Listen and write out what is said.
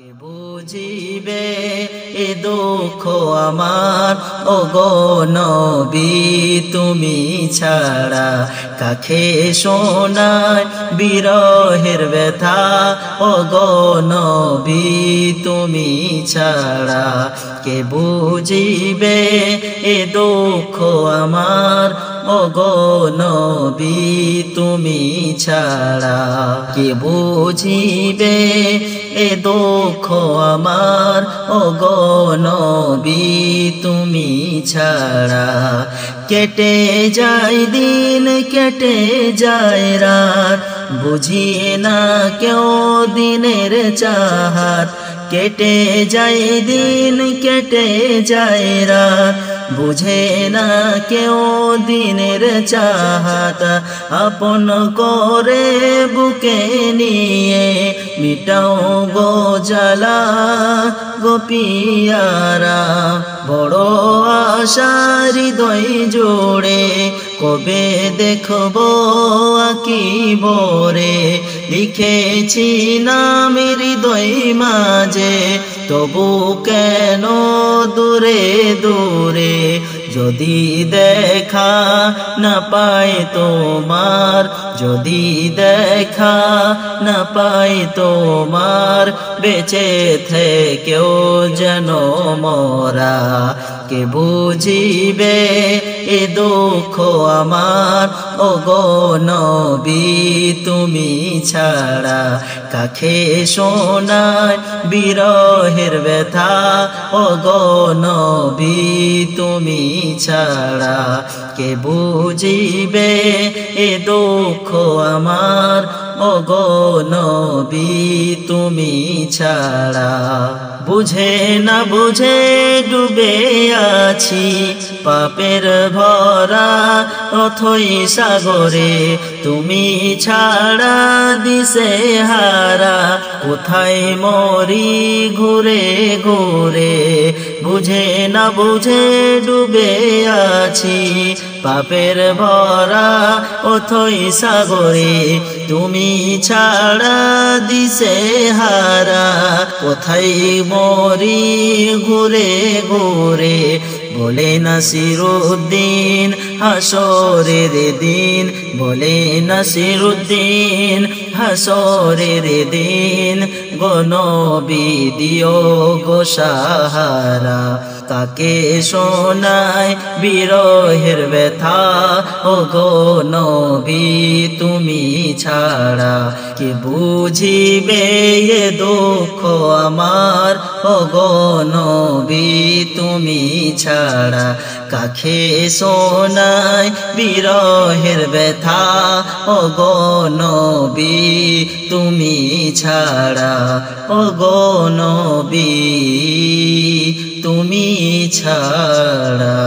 কে বুঝিবে এ দুঃখ আমার ওগো নবী তুমি ছাড়া কাকে শোনায় বিরহের ব্যথা ওগো নবী তুমি ছাড়া কে বুঝিবে এ দুঃখ আমার ওগো নবী তুমি ছাড়া কে বুঝিবে এ দুঃখ আমার ওগো নবী তুমি ছাড়া কেটে যায় দিন কেটে যায় রাত বুঝিয়ে না কেউ দিনের চাহাত কেটে যায় দিন কেটে যায় রাত বুঝে না কেউ দিনের চাহাত আপন করে বুকে নিয়ে মিটাও গো জ্বালা গো পিয়ারা বড় আশা হৃদয় জোড়ে কবে দেখবো আঁকিবরে লিখেছি নাম হৃদয় মাঝে তবু কেন দূরে দূরে যদি দেখা না পাই তোমার যদি দেখা না পাই তোমার বেঁচে থেকেও যেন মরা কে বুঝিবে এ দুঃখ আমার ওগো নবী তুমি ছাড়া কাকে শোনায় বিরহের ব্যথা ওগো নবী তুমি ছাড়া কে বুঝিবে এ দুঃখ আমার ওগো নবী তুমি ছাড়া বুঝে না বুঝে ডুবে আছি পাপের ভরা অথই সাগরে তুমি ছাড়া দিশে হারা কোথায় মরি ঘুরে ঘুরে বুঝে না বুঝে ডুবে আছি পাপের ভরা অথই সাগরে তুমি ছাড়া দিশে হারা কোথায় মরি ঘুরে ঘুরে বলে নাসিরুদ্দিন হাসরের দিন বলে নাসিরুদ্দিন হাসরের দিন গো নবী দিও গো সাহারা কাকে শোনায় বিরহের ব্যথা ওগো নবী তুমি ছাড়া কে বুঝিবে এ দুঃখ আমার ওগো নবী তুমি ছাড়া কাকে শোনায় বিরহের ব্যথা ওগো নবী তুমি ছাড়া ওগো নবী তুমি ছাড়া।